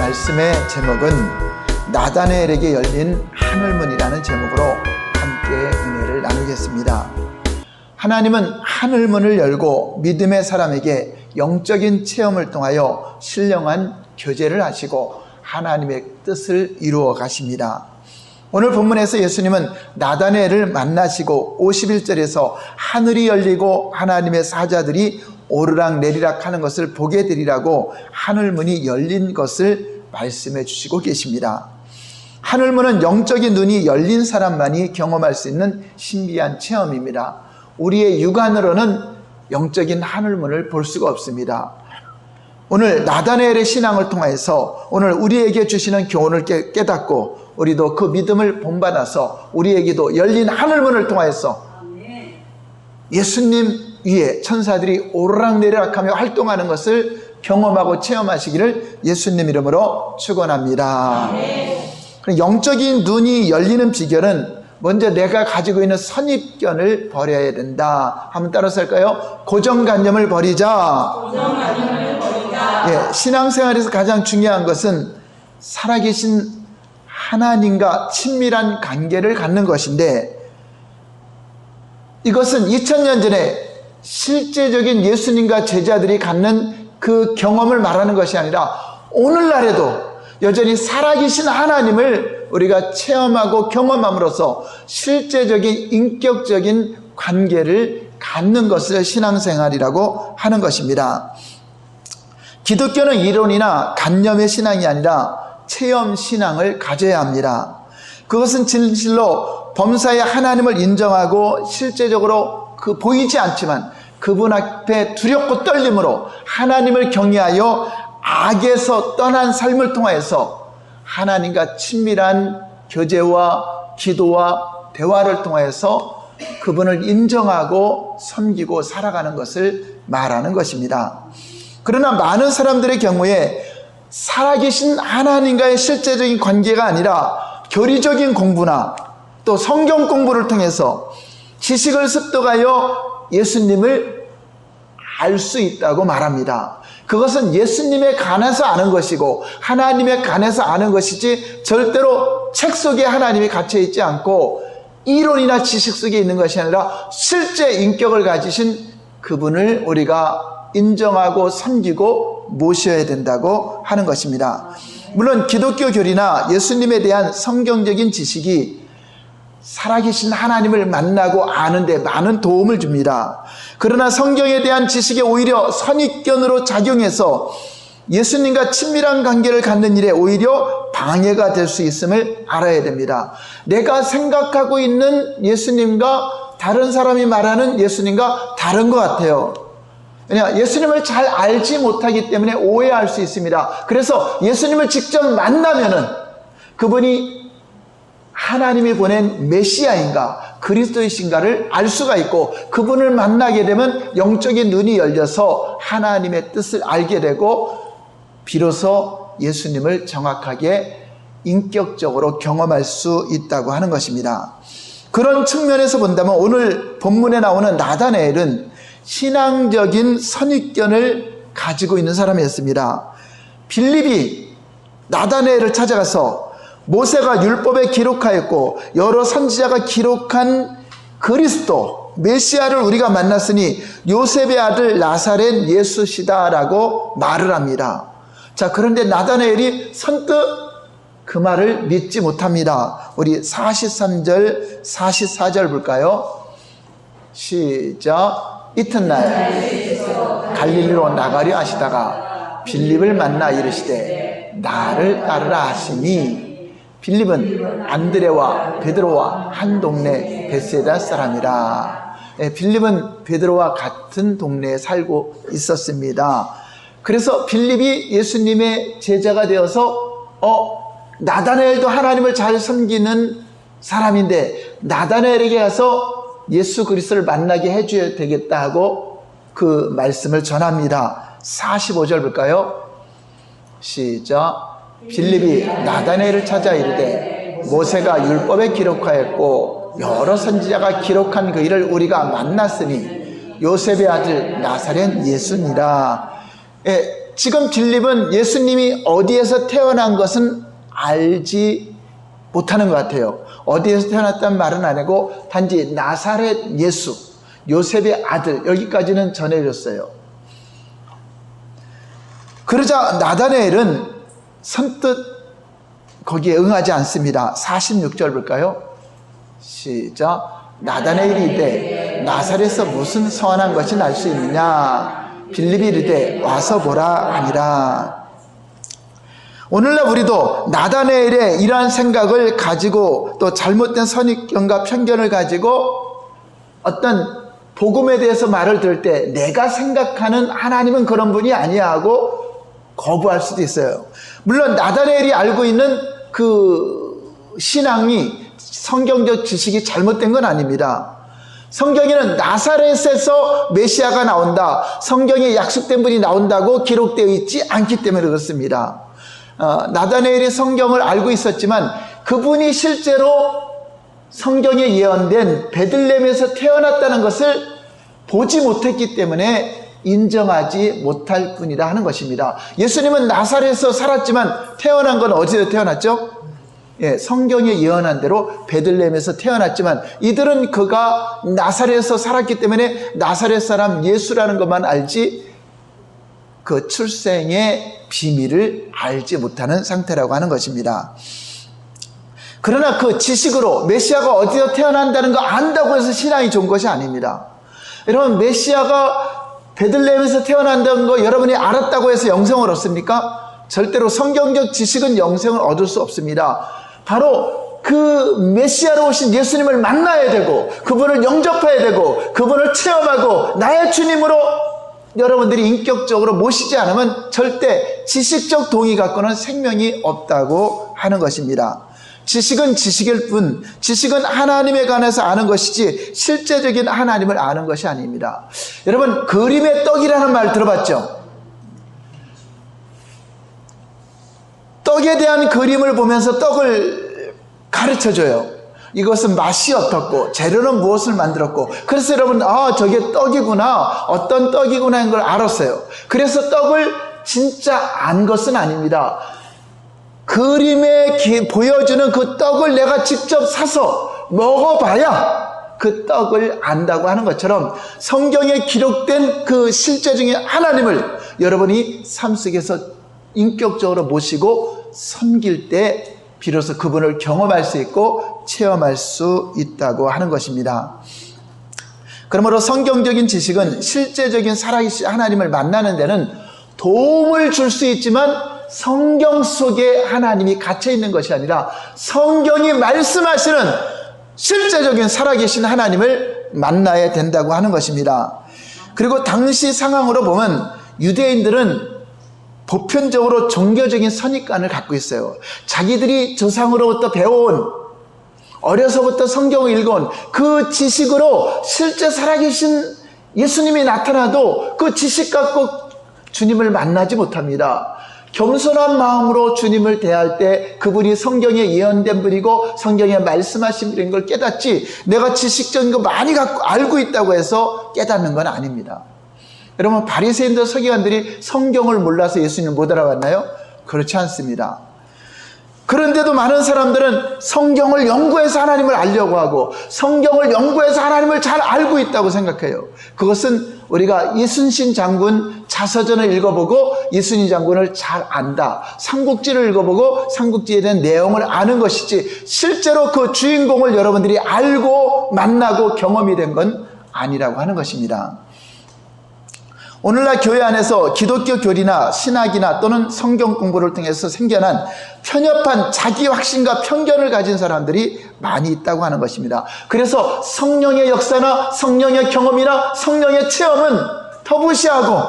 말씀의 제목은 나다네엘에게 열린 하늘문이라는 제목으로 함께 은혜를 나누겠습니다. 하나님은 하늘문을 열고 믿음의 사람에게 영적인 체험을 통하여 신령한 교제를 하시고 하나님의 뜻을 이루어 가십니다. 오늘 본문에서 예수님은 나다네엘을 만나시고 51절에서 하늘이 열리고 하나님의 사자들이 오르락 내리락 하는 것을 보게 되리라고 하늘문이 열린 것을 말씀해 주시고 계십니다. 하늘문은 영적인 눈이 열린 사람만이 경험할 수 있는 신비한 체험입니다. 우리의 육안으로는 영적인 하늘문을 볼 수가 없습니다. 오늘 나다네엘의 신앙을 통해서 오늘 우리에게 주시는 교훈을 깨닫고 우리도 그 믿음을 본받아서 우리에게도 열린 하늘문을 통해서 예수님 위에 천사들이 오르락내리락하며 활동하는 것을 경험하고 체험하시기를 예수님 이름으로 축원합니다. 영적인 눈이 열리는 비결은 먼저 내가 가지고 있는 선입견을 버려야 된다. 한번 따라서 할까요? 고정관념을 버리자. 신앙생활에서 가장 중요한 것은 살아계신 하나님과 친밀한 관계를 갖는 것인데, 이것은 2000년 전에 실제적인 예수님과 제자들이 갖는 그 경험을 말하는 것이 아니라 오늘날에도 여전히 살아계신 하나님을 우리가 체험하고 경험함으로써 실제적인 인격적인 관계를 갖는 것을 신앙생활이라고 하는 것입니다. 기독교는 이론이나 관념의 신앙이 아니라 체험 신앙을 가져야 합니다. 그것은 진실로 범사의 하나님을 인정하고 실제적으로 보이지 않지만 그분 앞에 두렵고 떨림으로 하나님을 경외하여 악에서 떠난 삶을 통해서 하나님과 친밀한 교제와 기도와 대화를 통해서 그분을 인정하고 섬기고 살아가는 것을 말하는 것입니다. 그러나 많은 사람들의 경우에 살아계신 하나님과의 실제적인 관계가 아니라 교리적인 공부나 또 성경 공부를 통해서 지식을 습득하여 예수님을 알 수 있다고 말합니다. 그것은 예수님에 관해서 아는 것이고 하나님에 관해서 아는 것이지 절대로 책 속에 하나님이 갇혀 있지 않고 이론이나 지식 속에 있는 것이 아니라 실제 인격을 가지신 그분을 우리가 인정하고 섬기고 모셔야 된다고 하는 것입니다. 물론 기독교 교리나 예수님에 대한 성경적인 지식이 살아계신 하나님을 만나고 아는데 많은 도움을 줍니다. 그러나 성경에 대한 지식이 오히려 선입견으로 작용해서 예수님과 친밀한 관계를 갖는 일에 오히려 방해가 될 수 있음을 알아야 됩니다. 내가 생각하고 있는 예수님과 다른 사람이 말하는 예수님과 다른 것 같아요. 왜냐, 예수님을 잘 알지 못하기 때문에 오해할 수 있습니다. 그래서 예수님을 직접 만나면은 그분이 하나님이 보낸 메시아인가 그리스도이신가를 알 수가 있고, 그분을 만나게 되면 영적인 눈이 열려서 하나님의 뜻을 알게 되고 비로소 예수님을 정확하게 인격적으로 경험할 수 있다고 하는 것입니다. 그런 측면에서 본다면 오늘 본문에 나오는 나다네엘은 신앙적인 선입견을 가지고 있는 사람이었습니다. 빌립이 나다네엘을 찾아가서 모세가 율법에 기록하였고 여러 선지자가 기록한 그리스도 메시아를 우리가 만났으니 요셉의 아들 나사렛 예수시다라고 말을 합니다. 자, 그런데 나다네엘이 선뜻 그 말을 믿지 못합니다. 우리 43절 44절 볼까요? 시작. 이튿날 갈릴리로 나가려 하시다가 빌립을 만나 이르시되 나를 따르라 하시니, 빌립은 안드레와 베드로와 한 동네 베세다 사람이라. 빌립은 베드로와 같은 동네에 살고 있었습니다. 그래서 빌립이 예수님의 제자가 되어서 나다네엘도 하나님을 잘 섬기는 사람인데 나다네엘에게 가서 예수 그리스도를 만나게 해줘야 되겠다 하고 그 말씀을 전합니다. 45절 볼까요? 시작. 빌립이 나다네엘을 찾아 이르되 모세가 율법에 기록하였고 여러 선지자가 기록한 그 일을 우리가 만났으니 요셉의 아들 나사렛 예수니라. 지금 빌립은 예수님이 어디에서 태어난 것은 알지 못하는 것 같아요. 어디에서 태어났다는 말은 안 하고 단지 나사렛 예수, 요셉의 아들, 여기까지는 전해졌어요. 그러자 나다나엘은 선뜻 거기에 응하지 않습니다. 46절 볼까요? 시작. 나다나엘이 이르되 나사렛에서 무슨 선한 것이 날 수 있느냐? 빌립이 이르되 와서 보라 하니라. 오늘날 우리도 나다나엘의 이러한 생각을 가지고 또 잘못된 선입견과 편견을 가지고 어떤 복음에 대해서 말을 들을 때 내가 생각하는 하나님은 그런 분이 아니야 하고 거부할 수도 있어요. 물론 나다나엘이 알고 있는 그 신앙이 성경적 지식이 잘못된 건 아닙니다. 성경에는 나사렛에서 메시아가 나온다, 성경에 약속된 분이 나온다고 기록되어 있지 않기 때문에 그렇습니다. 나다나엘이 성경을 알고 있었지만 그분이 실제로 성경에 예언된 베들레헴에서 태어났다는 것을 보지 못했기 때문에 인정하지 못할 뿐이다 하는 것입니다. 예수님은 나사렛에서 살았지만 태어난 건 어디서 태어났죠? 예, 성경에 예언한 대로 베들레헴에서 태어났지만 이들은 그가 나사렛에서 살았기 때문에 나사렛 사람 예수라는 것만 알지 그 출생의 비밀을 알지 못하는 상태라고 하는 것입니다. 그러나 그 지식으로 메시아가 어디서 태어난다는 거 안다고 해서 신앙이 좋은 것이 아닙니다. 여러분, 메시아가 베들레헴에서 태어난다는 거 여러분이 알았다고 해서 영생을 얻습니까? 절대로 성경적 지식은 영생을 얻을 수 없습니다. 바로 그 메시아로 오신 예수님을 만나야 되고 그분을 영접해야 되고 그분을 체험하고 나의 주님으로 여러분들이 인격적으로 모시지 않으면 절대 지식적 동의 갖고는 생명이 없다고 하는 것입니다. 지식은 지식일 뿐, 지식은 하나님에 관해서 아는 것이지 실제적인 하나님을 아는 것이 아닙니다. 여러분, 그림의 떡이라는 말 들어봤죠? 떡에 대한 그림을 보면서 떡을 가르쳐줘요. 이것은 맛이 어떻고 재료는 무엇을 만들었고, 그래서 여러분 저게 떡이구나, 어떤 떡이구나 하는 걸 알았어요. 그래서 떡을 진짜 안 것은 아닙니다. 그림에 보여주는 그 떡을 내가 직접 사서 먹어봐야 그 떡을 안다고 하는 것처럼 성경에 기록된 그 실제적인 하나님을 여러분이 삶 속에서 인격적으로 모시고 섬길 때 비로소 그분을 경험할 수 있고 체험할 수 있다고 하는 것입니다. 그러므로 성경적인 지식은 실제적인 살아계신 하나님을 만나는 데는 도움을 줄 수 있지만 성경 속에 하나님이 갇혀 있는 것이 아니라 성경이 말씀하시는 실제적인 살아계신 하나님을 만나야 된다고 하는 것입니다. 그리고 당시 상황으로 보면 유대인들은 보편적으로 종교적인 선입관을 갖고 있어요. 자기들이 조상으로부터 배워온, 어려서부터 성경을 읽어온 그 지식으로 실제 살아계신 예수님이 나타나도 그 지식 갖고 주님을 만나지 못합니다. 겸손한 마음으로 주님을 대할 때 그분이 성경에 예언된 분이고 성경에 말씀하신 분인 걸 깨닫지, 내가 지식적인 거 많이 갖고 알고 있다고 해서 깨닫는 건 아닙니다. 여러분, 바리새인들 서기관들이 성경을 몰라서 예수님을 못 알아봤나요? 그렇지 않습니다. 그런데도 많은 사람들은 성경을 연구해서 하나님을 알려고 하고 성경을 연구해서 하나님을 잘 알고 있다고 생각해요. 그것은 우리가 이순신 장군 자서전을 읽어보고 이순신 장군을 잘 안다, 삼국지를 읽어보고 삼국지에 대한 내용을 아는 것이지 실제로 그 주인공을 여러분들이 알고 만나고 경험이 된 건 아니라고 하는 것입니다. 오늘날 교회 안에서 기독교 교리나 신학이나 또는 성경 공부를 통해서 생겨난 편협한 자기 확신과 편견을 가진 사람들이 많이 있다고 하는 것입니다. 그래서 성령의 역사나 성령의 경험이나 성령의 체험은 터부시하고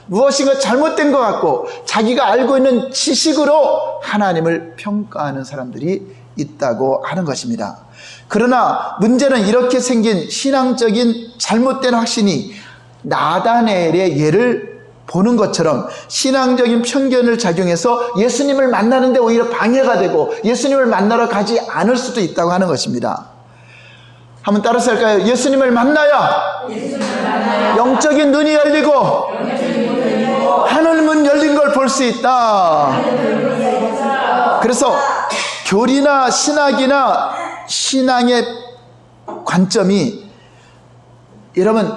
무엇인가 잘못된 것 같고 자기가 알고 있는 지식으로 하나님을 평가하는 사람들이 있다고 하는 것입니다. 그러나 문제는 이렇게 생긴 신앙적인 잘못된 확신이 나다나엘의 예를 보는 것처럼 신앙적인 편견을 작용해서 예수님을 만나는데 오히려 방해가 되고 예수님을 만나러 가지 않을 수도 있다고 하는 것입니다. 한번 따라서 할까요? 예수님을 만나야 영적인 눈이 열리고 하늘문 열리고 볼 수 있다. 그래서 교리나 신학이나 신앙의 관점이, 여러분,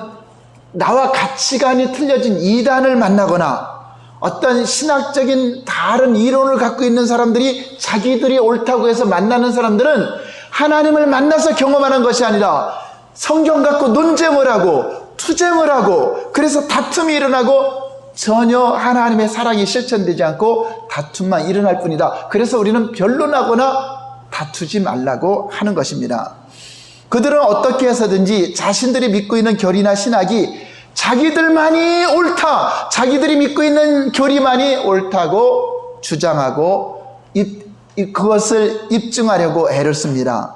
나와 가치관이 틀려진 이단을 만나거나 어떤 신학적인 다른 이론을 갖고 있는 사람들이 자기들이 옳다고 해서 만나는 사람들은 하나님을 만나서 경험하는 것이 아니라 성경 갖고 논쟁을 하고 투쟁을 하고, 그래서 다툼이 일어나고 전혀 하나님의 사랑이 실천되지 않고 다툼만 일어날 뿐이다. 그래서 우리는 변론하거나 다투지 말라고 하는 것입니다. 그들은 어떻게 해서든지 자신들이 믿고 있는 교리나 신학이 자기들만이 옳다, 자기들이 믿고 있는 교리만이 옳다고 주장하고 그것을 입증하려고 애를 씁니다.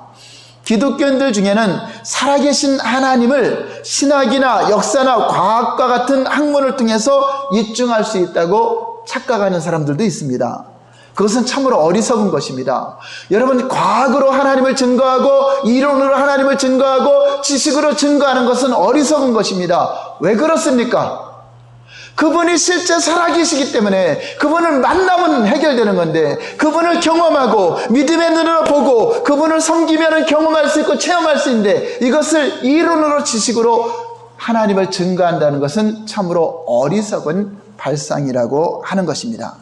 기독교인들 중에는 살아계신 하나님을 신학이나 역사나 과학과 같은 학문을 통해서 입증할 수 있다고 착각하는 사람들도 있습니다. 그것은 참으로 어리석은 것입니다. 여러분, 과학으로 하나님을 증거하고 이론으로 하나님을 증거하고 지식으로 증거하는 것은 어리석은 것입니다. 왜 그렇습니까? 그분이 실제 살아계시기 때문에 그분을 만나면 해결되는 건데, 그분을 경험하고 믿음의 눈으로 보고 그분을 섬기면 경험할 수 있고 체험할 수 있는데, 이것을 이론으로 지식으로 하나님을 증거한다는 것은 참으로 어리석은 발상이라고 하는 것입니다.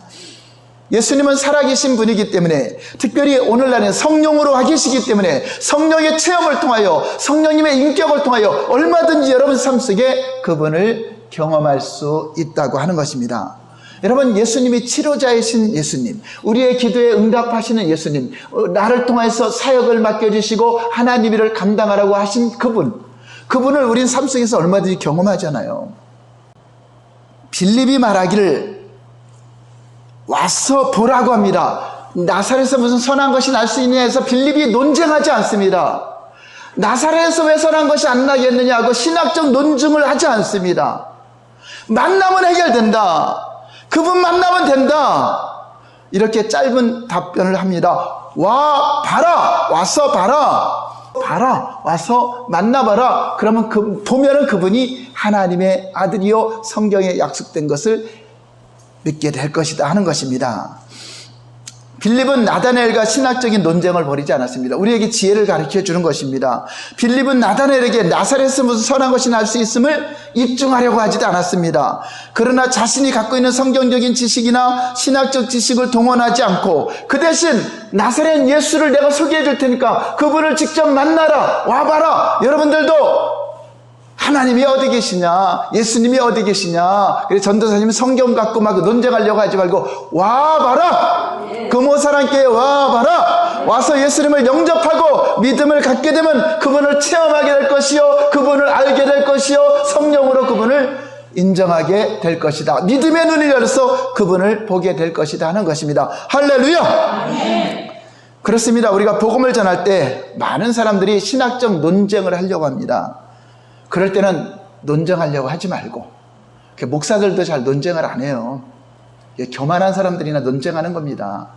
예수님은 살아계신 분이기 때문에, 특별히 오늘날은 성령으로 와 계시기 때문에 성령의 체험을 통하여 성령님의 인격을 통하여 얼마든지 여러분 삶 속에 그분을 경험할 수 있다고 하는 것입니다. 여러분, 예수님이 치료자이신 예수님, 우리의 기도에 응답하시는 예수님, 나를 통해서 사역을 맡겨주시고 하나님 일을 감당하라고 하신 그분을 우린 삶 속에서 얼마든지 경험하잖아요. 빌립이 말하기를 와서 보라고 합니다. 나사렛에서 무슨 선한 것이 날 수 있느냐 해서 빌립이 논쟁하지 않습니다. 나사렛에서 왜 선한 것이 안 나겠느냐고 신학적 논증을 하지 않습니다. 만나면 해결된다, 그분 만나면 된다, 이렇게 짧은 답변을 합니다. 와 봐라, 와서 봐라, 와서 만나봐라. 그러면 보면은 그분이 하나님의 아들이요 성경에 약속된 것을 믿게 될 것이다 하는 것입니다. 빌립은 나다나엘과 신학적인 논쟁을 벌이지 않았습니다. 우리에게 지혜를 가르쳐 주는 것입니다. 빌립은 나다나엘에게 나사렛에서 무슨 선한 것이 날 수 있음을 입증하려고 하지도 않았습니다. 그러나 자신이 갖고 있는 성경적인 지식이나 신학적 지식을 동원하지 않고 그 대신 나사렛 예수를 내가 소개해 줄 테니까 그분을 직접 만나라, 와봐라. 여러분들도 하나님이 어디 계시냐, 예수님이 어디 계시냐, 그래서 전도사님이 성경 갖고 막 논쟁하려고 하지 말고 와봐라, 금호사랑교회 와봐라, 와서 예수님을 영접하고 믿음을 갖게 되면 그분을 체험하게 될 것이요 그분을 알게 될 것이요 성령으로 그분을 인정하게 될 것이다, 믿음의 눈을 열어서 그분을 보게 될 것이다 하는 것입니다. 할렐루야. 그렇습니다. 우리가 복음을 전할 때 많은 사람들이 신학적 논쟁을 하려고 합니다. 그럴 때는 논쟁하려고 하지 말고, 목사들도 잘 논쟁을 안 해요. 교만한 사람들이나 논쟁하는 겁니다.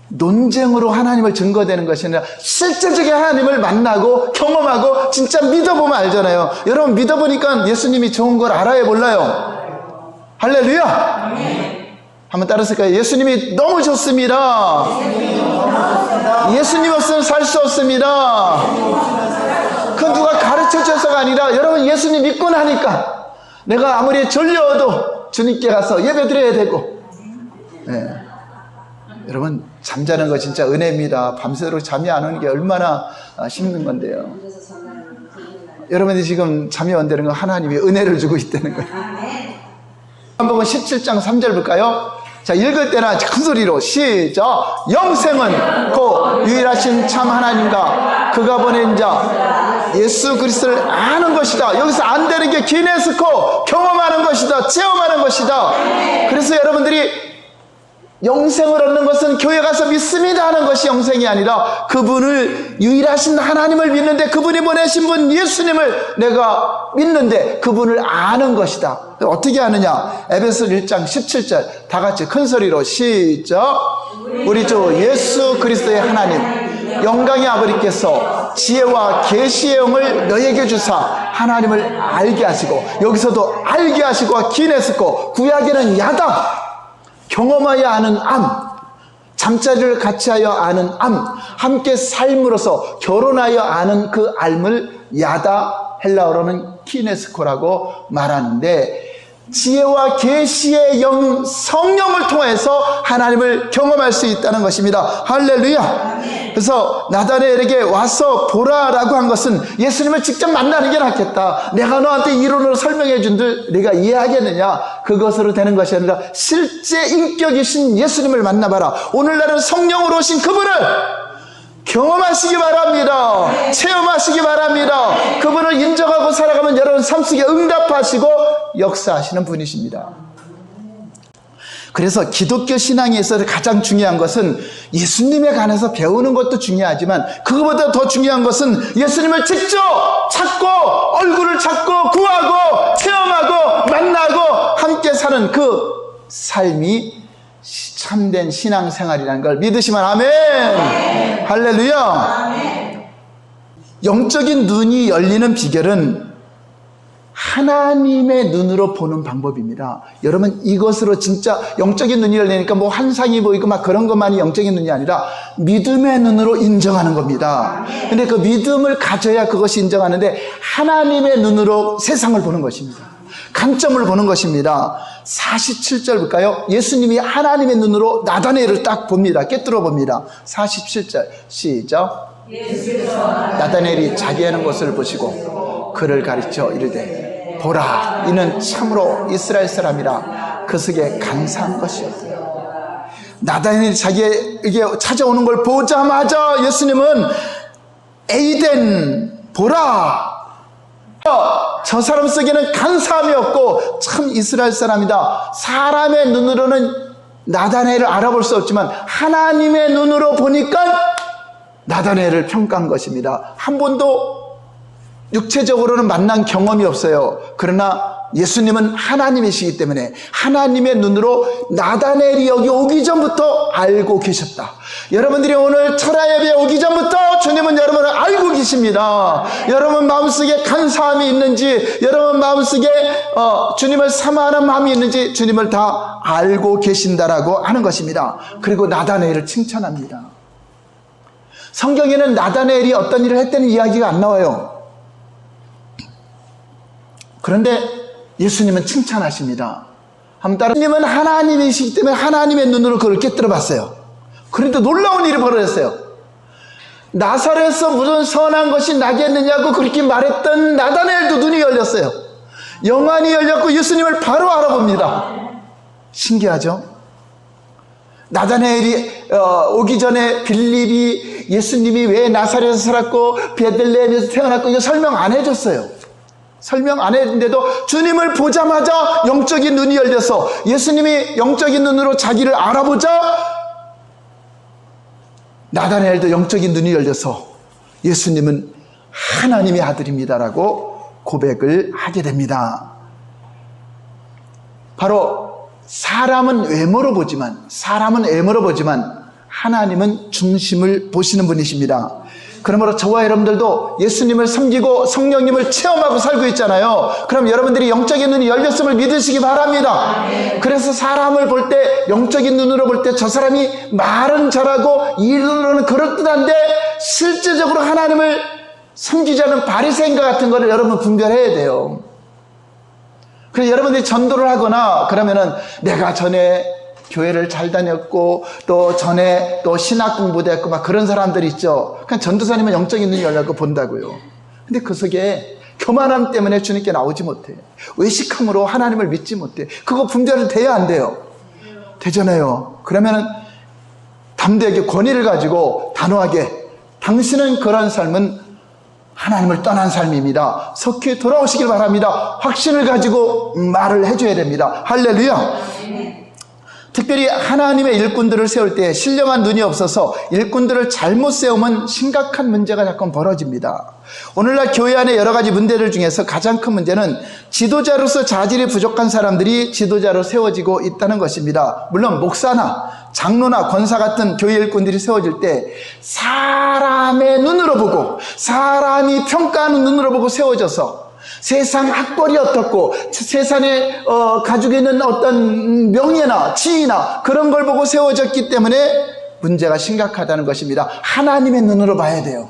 논쟁으로 하나님을 증거되는 것이 아니라 실제적인 하나님을 만나고 경험하고 진짜 믿어보면 알잖아요. 여러분, 믿어보니까 예수님이 좋은 걸 알아요, 몰라요? 할렐루야. 한번 따라서까요? 예수님이 너무 좋습니다. 예수님 없으면 살 수 없습니다. 그건 누가 가르쳐 줘서가 아니라 여러분, 예수님 믿고 나니까 내가 아무리 졸려도 주님께 가서 예배 드려야 되고, 여러분, 잠자는 거 진짜 은혜입니다. 밤새도록 잠이 안 오는 게 얼마나 힘든 건데요. 여러분이 지금 잠이 온다는 건 하나님이 은혜를 주고 있다는 거예요. 한번 17장 3절 볼까요? 자, 읽을 때나 큰 소리로 시작. 영생은 곧 유일하신 참 하나님과 그가 보낸 자 예수 그리스도를 아는 것이다. 여기서 안되는 게 기네스코, 경험하는 것이다, 체험하는 것이다. 그래서 여러분들이 영생을 얻는 것은 교회 가서 믿습니다 하는 것이 영생이 아니라 그분을, 유일하신 하나님을 믿는데, 그분이 보내신 분 예수님을 내가 믿는데 그분을 아는 것이다. 어떻게 아느냐? 에베소 1장 17절 다 같이 큰 소리로 시작. 우리 주 예수 그리스도의 하나님, 영광의 아버지께서 지혜와 계시의 영을 너에게 주사 하나님을 알게 하시고, 여기서도 알게 하시고 기내스고, 구약에는 야담, 경험하여 아는 암, 잠자리를 같이 하여 아는 암, 함께 삶으로써 결혼하여 아는 그 알을 야다, 헬라어로는 키네스코라고 말하는데, 지혜와 계시의 영, 성령을 통해서 하나님을 경험할 수 있다는 것입니다. 할렐루야. 그래서 나다나엘에게 와서 보라라고 한 것은 예수님을 직접 만나는 게 낫겠다, 내가 너한테 이론으로 설명해 준들 네가 이해하겠느냐, 그것으로 되는 것이 아니라 실제 인격이신 예수님을 만나봐라. 오늘날은 성령으로 오신 그분을 경험하시기 바랍니다. 체험하시기 바랍니다. 그분을 인정하고 살아가면 여러분 삶 속에 응답하시고 역사하시는 분이십니다. 그래서 기독교 신앙에 있어서 가장 중요한 것은 예수님에 관해서 배우는 것도 중요하지만, 그것보다 더 중요한 것은 예수님을 직접 찾고 얼굴을 찾고 구하고 체험하고 만나고 함께 사는 그 삶이 참된 신앙생활이라는 걸 믿으시면 아멘. 아멘. 할렐루야. 아멘. 영적인 눈이 열리는 비결은 하나님의 눈으로 보는 방법입니다. 여러분, 이것으로 진짜 영적인 눈이 열리니까 뭐 환상이 보이고 막 그런 것만이 영적인 눈이 아니라 믿음의 눈으로 인정하는 겁니다. 근데 그 믿음을 가져야 그것이 인정하는데, 하나님의 눈으로 세상을 보는 것입니다. 관점을 보는 것입니다. 47절 볼까요? 예수님이 하나님의 눈으로 나다나엘을 딱 봅니다. 꿰뚫어 봅니다. 47절 시작. 나다나엘이 자기 하는 것을 보시고 그를 가르쳐 이르되, 보라, 이는 참으로 이스라엘 사람이라 그 속에 간사한 것이었어요. 나다나엘이 자기에게 찾아오는 걸 보자마자 예수님은 에이덴, 보라, 저 사람 속에는 간사함이 없고 참 이스라엘 사람이다. 사람의 눈으로는 나다나엘을 알아볼 수 없지만 하나님의 눈으로 보니까 나다나엘을 평가한 것입니다. 한 번도 육체적으로는 만난 경험이 없어요. 그러나 예수님은 하나님이시기 때문에 하나님의 눈으로 나다나엘이 여기 오기 전부터 알고 계셨다. 여러분들이 오늘 철야 예배에 오기 전부터 주님은 여러분을 알고 계십니다. 여러분 마음속에 간사함이 있는지, 여러분 마음속에 주님을 사모하는 마음이 있는지 주님을 다 알고 계신다라고 하는 것입니다. 그리고 나다나엘을 칭찬합니다. 성경에는 나다나엘이 어떤 일을 했다는 이야기가 안 나와요. 그런데 예수님은 칭찬하십니다. 한번 따라. 예수님은 하나님이시기 때문에 하나님의 눈으로 그를 꿰뚫어 봤어요. 그런데 놀라운 일이 벌어졌어요. 나사렛에서 무슨 선한 것이 나겠느냐고 그렇게 말했던 나다나엘도 눈이 열렸어요. 영안이 열렸고 예수님을 바로 알아봅니다. 신기하죠? 나다나엘이 오기 전에 빌립이 예수님이 왜 나사렛에서 살았고 베들레헴에서 태어났고 이거 설명 안 해줬어요. 설명 안 했는데도 주님을 보자마자 영적인 눈이 열려서 예수님이 영적인 눈으로 자기를 알아보자 나다나엘도 영적인 눈이 열려서 예수님은 하나님의 아들입니다라고 고백을 하게 됩니다. 바로 사람은 외모로 보지만 하나님은 중심을 보시는 분이십니다. 그러므로 저와 여러분들도 예수님을 섬기고 성령님을 체험하고 살고 있잖아요. 그럼 여러분들이 영적인 눈이 열렸음을 믿으시기 바랍니다. 그래서 사람을 볼 때, 영적인 눈으로 볼 때 저 사람이 말은 잘하고 일로는 그럴듯한데 실제적으로 하나님을 섬기지 않은 바리새인과 같은 거를 여러분 분별해야 돼요. 그래서 여러분들이 전도를 하거나 그러면은 내가 전에 교회를 잘 다녔고 또 전에 또 신학 공부도 했고 막 그런 사람들이 있죠. 그냥 전도사님은 영적인 눈이 열려고 본다고요. 근데 그 속에 교만함 때문에 주님께 나오지 못해. 외식함으로 하나님을 믿지 못해. 그거 분별을 돼야 안 돼요. 되잖아요. 그러면은 담대하게 권위를 가지고 단호하게, 당신은 그런 삶은 하나님을 떠난 삶입니다. 석회에 돌아오시길 바랍니다. 확신을 가지고 말을 해줘야 됩니다. 할렐루야. 특별히 하나님의 일꾼들을 세울 때 신령한 눈이 없어서 일꾼들을 잘못 세우면 심각한 문제가 자꾸 벌어집니다. 오늘날 교회 안에 여러 가지 문제들 중에서 가장 큰 문제는 지도자로서 자질이 부족한 사람들이 지도자로 세워지고 있다는 것입니다. 물론 목사나 장로나 권사 같은 교회 일꾼들이 세워질 때 사람의 눈으로 보고 사람이 평가하는 눈으로 보고 세워져서 세상 학벌이 어떻고 세상에 가지고 있는 어떤 명예나 지위나 그런 걸 보고 세워졌기 때문에 문제가 심각하다는 것입니다. 하나님의 눈으로 봐야 돼요.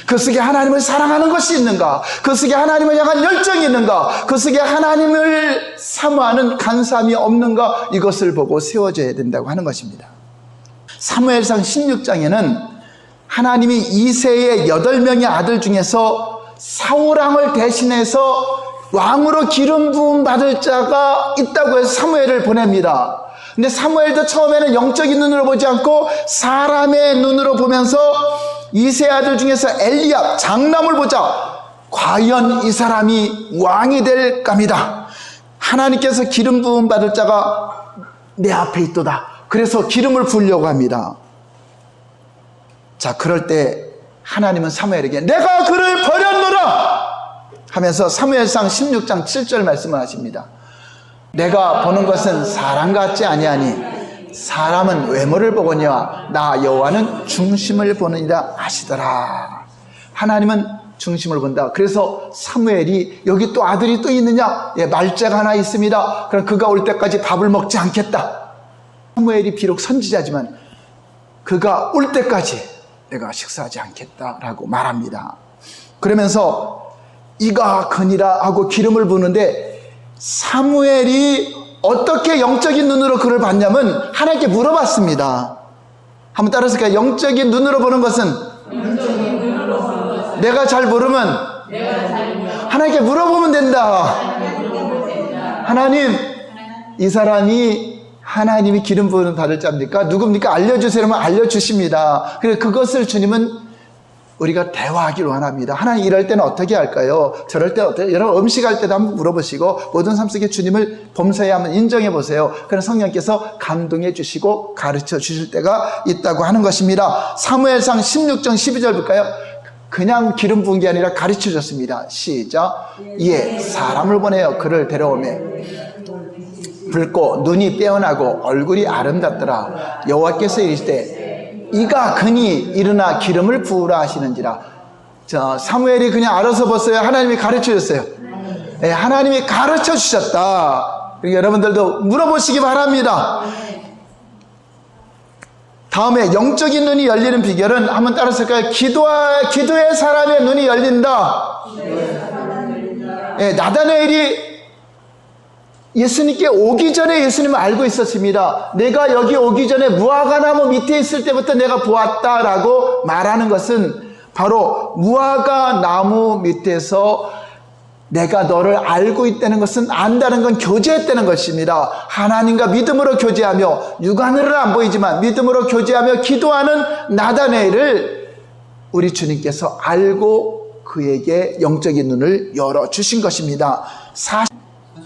그 속에 하나님을 사랑하는 것이 있는가? 그 속에 하나님을 향한 열정이 있는가? 그 속에 하나님을 사모하는 간사함이 없는가? 이것을 보고 세워져야 된다고 하는 것입니다. 사무엘상 16장에는 하나님이 이새의 8명의 아들 중에서 사울왕을 대신해서 왕으로 기름 부음 받을 자가 있다고 해서 사무엘을 보냅니다. 근데 사무엘도 처음에는 영적인 눈으로 보지 않고 사람의 눈으로 보면서 이새 아들 중에서 엘리압 장남을 보자. 과연 이 사람이 왕이 될 감이다. 하나님께서 기름 부음 받을 자가 내 앞에 있도다. 그래서 기름을 부으려고 합니다. 자, 그럴 때 하나님은 사무엘에게 내가 그를 버렸노라 하면서 사무엘상 16장 7절 말씀을 하십니다. 내가 보는 것은 사람 같지 아니하니 사람은 외모를 보거니와 나 여호와는 중심을 보느니라 하시더라. 하나님은 중심을 본다. 그래서 사무엘이 여기 또 아들이 또 있느냐? 예, 말자가 하나 있습니다. 그럼 그가 올 때까지 밥을 먹지 않겠다. 사무엘이 비록 선지자지만 그가 올 때까지 내가 식사하지 않겠다라고 말합니다. 그러면서 이가 그니라 하고 기름을 부는데 사무엘이 어떻게 영적인 눈으로 그를 봤냐면 하나님께 물어봤습니다. 한번 따라서 영적인 눈으로 보는 것은 내가 잘 모르면 하나님께 물어보면 된다. 하나님, 이 사람이 하나님이 기름 부음을 받을 자입니까? 누굽니까? 알려주세요. 하면 알려주십니다. 그래서 그것을 주님은 우리가 대화하기를 원합니다. 하나님 이럴 때는 어떻게 할까요? 저럴 때는 어떻게? 여러분 음식할 때도 한번 물어보시고 모든 삶 속에 주님을 범사에 한번 인정해 보세요. 그럼 성령께서 감동해 주시고 가르쳐 주실 때가 있다고 하는 것입니다. 사무엘상 16장 12절 볼까요? 그냥 기름 부은 게 아니라 가르쳐 줬습니다. 시작. 이에 사람을 보내어 그를 데려오매 붉고 눈이 빼어나고 얼굴이 아름답더라. 여호와께서 이르시되 이가 그니 일어나 기름을 부으라 하시는지라. 자, 사무엘이 그냥 알아서 봤어요? 하나님이 가르쳐 줬어요? 네, 하나님이 가르쳐 주셨다. 그러니까 여러분들도 물어보시기 바랍니다. 다음에 영적인 눈이 열리는 비결은 한번 따라서까요? 기도의 사람의 눈이 열린다. 네, 나다나엘이 예수님께 오기 전에 예수님을 알고 있었습니다. 내가 여기 오기 전에 무화과나무 밑에 있을 때부터 내가 보았다라고 말하는 것은 바로 무화과나무 밑에서 내가 너를 알고 있다는 것은 안다는 건 교제했다는 것입니다. 하나님과 믿음으로 교제하며 육안으로는 안 보이지만 믿음으로 교제하며 기도하는 나다나엘을 우리 주님께서 알고 그에게 영적인 눈을 열어주신 것입니다.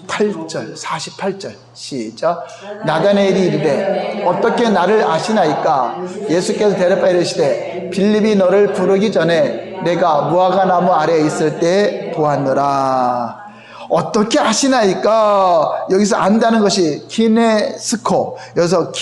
48절 시작. 나다나엘이 이르되 어떻게 나를 아시나이까? 예수께서 대답하여 이르시되 빌립이 너를 부르기 전에 내가 무화과나무 아래에 있을 때 보았노라. 어떻게 아시나이까? 여기서 안다는 것이 기네스코, 여기서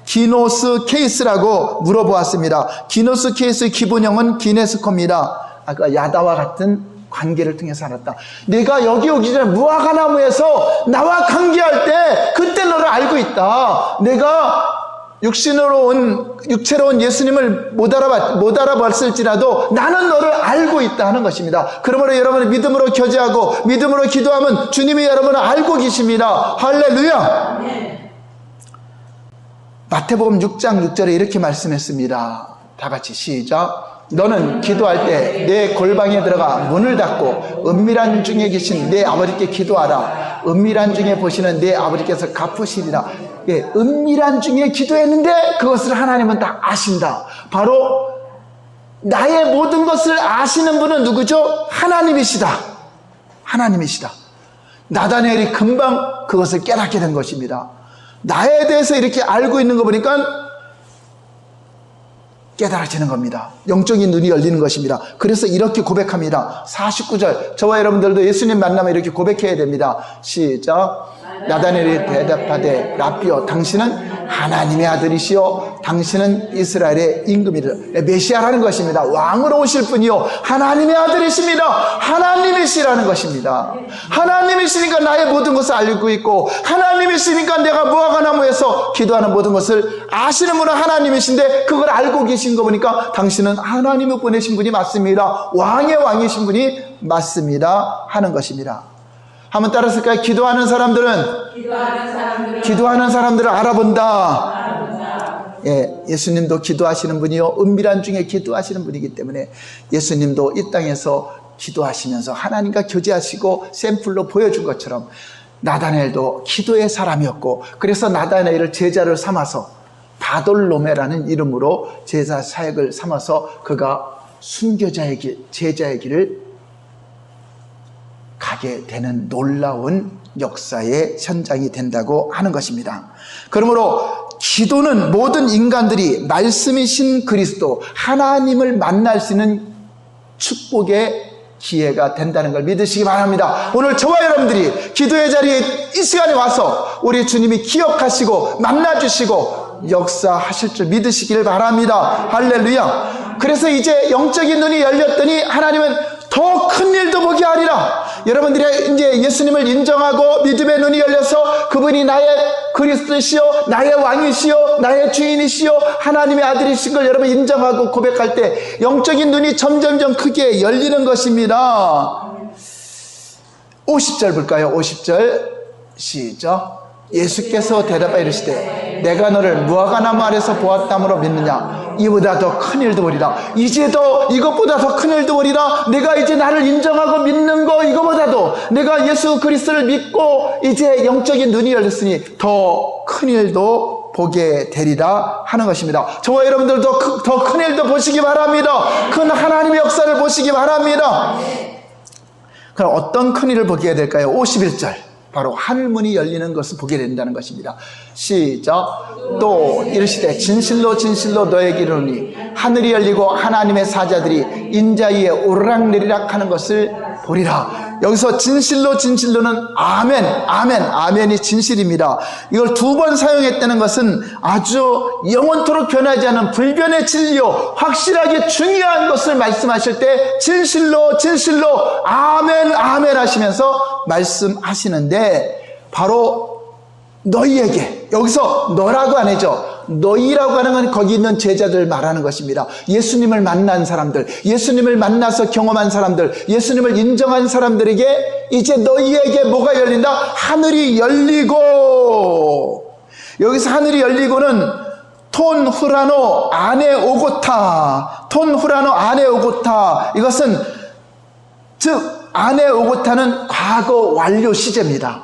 기노스 케이스라고 물어보았습니다. 기노스 케이스의 기본형은 기네스코입니다. 아까 야다와 같은 관계를 통해서 알았다. 내가 여기 오기 전에 무화과나무에서 나와 관계할 때 그때 너를 알고 있다. 내가 육체로 온 예수님을 못 알아봤을지라도 나는 너를 알고 있다 하는 것입니다. 그러므로 여러분이 믿음으로 교제하고 믿음으로 기도하면 주님이 여러분을 알고 계십니다. 할렐루야. 마태복음 6장 6절에 이렇게 말씀했습니다. 다 같이 시작. 너는 기도할 때 내 골방에 들어가 문을 닫고 은밀한 중에 계신 내 아버지께 기도하라. 은밀한 중에 보시는 내 아버지께서 갚으시리라. 예, 은밀한 중에 기도했는데 그것을 하나님은 다 아신다. 바로 나의 모든 것을 아시는 분은 누구죠? 하나님이시다. 하나님이시다. 나다나엘이 금방 그것을 깨닫게 된 것입니다. 나에 대해서 이렇게 알고 있는 거 보니까 깨달아지는 겁니다. 영적인 눈이 열리는 것입니다. 그래서 이렇게 고백합니다. 49절, 저와 여러분들도 예수님 만나면 이렇게 고백해야 됩니다. 시작. 나다넬이 대답하되 라삐여, 당신은 하나님의 아들이시요 당신은 이스라엘의 임금이라. 메시아라는 것입니다. 왕으로 오실 분이요 하나님의 아들이십니다. 하나님이시라는 것입니다. 하나님이시니까 나의 모든 것을 알고 있고, 하나님이시니까 내가 무화과나무에서 기도하는 모든 것을 아시는 분은 하나님이신데, 그걸 알고 계신 거 보니까 당신은 하나님을 보내신 분이 맞습니다. 왕의 왕이신 분이 맞습니다 하는 것입니다. 한번 따라서까요? 기도하는 사람들을 알아본다. 예, 예수님도 기도하시는 분이요 은밀한 중에 기도하시는 분이기 때문에 예수님도 이 땅에서 기도하시면서 하나님과 교제하시고 샘플로 보여준 것처럼 나다넬도 기도의 사람이었고, 그래서 나다넬을 제자를 삼아서 바돌로메라는 이름으로 제자 사역을 삼아서 그가 순교자의 길, 제자의 길을 가게 되는 놀라운 역사의 현장이 된다고 하는 것입니다. 그러므로 기도는 모든 인간들이 말씀이신 그리스도 하나님을 만날 수 있는 축복의 기회가 된다는 걸 믿으시기 바랍니다. 오늘 저와 여러분들이 기도의 자리에 이 시간에 와서 우리 주님이 기억하시고 만나주시고 역사하실 줄 믿으시기를 바랍니다. 할렐루야. 그래서 이제 영적인 눈이 열렸더니 하나님은 더 큰 일도 보게 하리라. 여러분들이 이제 예수님을 인정하고 믿음의 눈이 열려서 그분이 나의 그리스도시요 나의 왕이시요 나의 주인이시요 하나님의 아들이신 걸 여러분 인정하고 고백할 때 영적인 눈이 점점점 크게 열리는 것입니다. 50절 볼까요? 50절 시작. 예수께서 대답하여 이르시되 내가 너를 무화과나무 아래서 보았다므로 믿느냐? 이보다 더 큰 일도 보리라. 이제 더 이것보다 더 큰 일도 보리라. 내가 이제 나를 인정하고 믿는 거 이거보다도 내가 예수 그리스도를 믿고 이제 영적인 눈이 열렸으니 더 큰 일도 보게 되리라 하는 것입니다. 저와 여러분들도 더 큰 일도 보시기 바랍니다. 큰 하나님의 역사를 보시기 바랍니다. 그럼 어떤 큰 일을 보게 될까요? 51절. 바로 하늘문이 열리는 것을 보게 된다는 것입니다. 시작. 또 이르시되 진실로 진실로 너에게 이르노니 하늘이 열리고 하나님의 사자들이 인자 위에 오르락내리락 하는 것을 보리라. 여기서 진실로 진실로는 아멘, 아멘, 아멘이 진실입니다. 이걸 두 번 사용했다는 것은 아주 영원토록 변하지 않은 불변의 진리요 확실하게 중요한 것을 말씀하실 때 진실로 진실로 아멘 아멘 하시면서 말씀하시는데, 바로 너희에게, 여기서 너라고 안 해죠. 너희라고 하는 건 거기 있는 제자들 말하는 것입니다. 예수님을 만난 사람들, 예수님을 만나서 경험한 사람들, 예수님을 인정한 사람들에게 이제 너희에게 뭐가 열린다? 하늘이 열리고, 여기서 하늘이 열리고는 톤 후라노 아네 오고타, 톤 후라노 아네 오고타, 이것은 즉 아네 오고타는 과거 완료 시제입니다.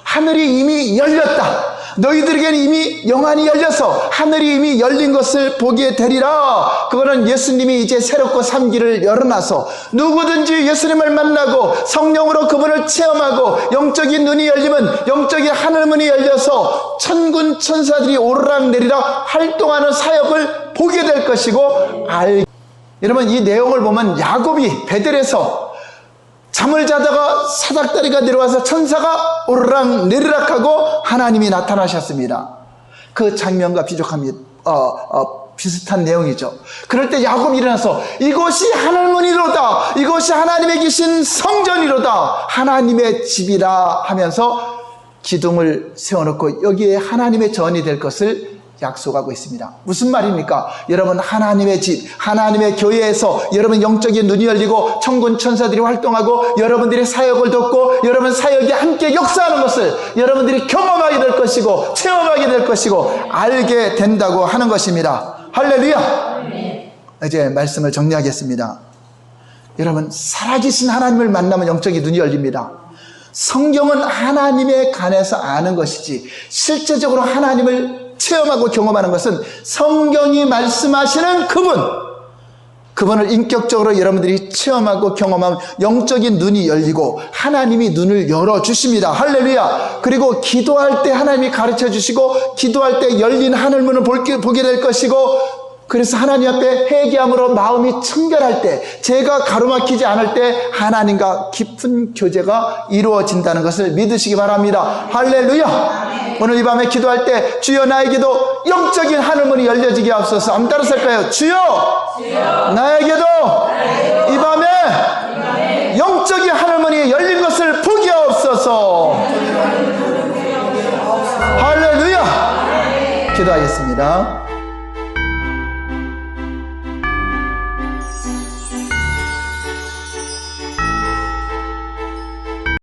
하늘이 이미 열렸다. 너희들에게는 이미 영안이 열려서 하늘이 이미 열린 것을 보게 되리라. 그거는 예수님이 이제 새롭고 산 길을 열어놔서 누구든지 예수님을 만나고 성령으로 그분을 체험하고 영적인 눈이 열리면 영적인 하늘문이 열려서 천군 천사들이 오르락내리락 활동하는 사역을 보게 될 것이고, 여러분 이 내용을 보면 야곱이 베델에서 잠을 자다가 사닥다리가 내려와서 천사가 오르락 내리락 하고 하나님이 나타나셨습니다. 그 장면과 비슷한 내용이죠. 그럴 때 야곱이 일어나서 이곳이 하늘문이로다, 이곳이 하나님의 계신 성전이로다, 하나님의 집이라 하면서 기둥을 세워놓고 여기에 하나님의 전이 될 것을 약속하고 있습니다. 무슨 말입니까? 여러분 하나님의 집, 하나님의 교회에서 여러분 영적인 눈이 열리고 천군 천사들이 활동하고 여러분들의 사역을 돕고 여러분 사역이 함께 역사하는 것을 여러분들이 경험하게 될 것이고 체험하게 될 것이고 알게 된다고 하는 것입니다. 할렐루야. 이제 말씀을 정리하겠습니다. 여러분 살아계신 하나님을 만나면 영적인 눈이 열립니다. 성경은 하나님에 관해서 아는 것이지 실제적으로 하나님을 체험하고 경험하는 것은 성경이 말씀하시는 그분을 인격적으로 여러분들이 체험하고 경험하면 영적인 눈이 열리고 하나님이 눈을 열어주십니다. 할렐루야. 그리고 기도할 때 하나님이 가르쳐 주시고 기도할 때 열린 하늘문을 보게 될 것이고, 그래서 하나님 앞에 회개함으로 마음이 청결할 때, 죄가 가로막히지 않을 때 하나님과 깊은 교제가 이루어진다는 것을 믿으시기 바랍니다. 할렐루야. 오늘 이 밤에 기도할 때 주여 나에게도 영적인 하늘문이 열려지게 하옵소서. 한번 따라서할까요? 주여 나에게도 이 밤에 영적인 하늘문이 열린 것을 보게 하옵소서. 할렐루야. 기도하겠습니다.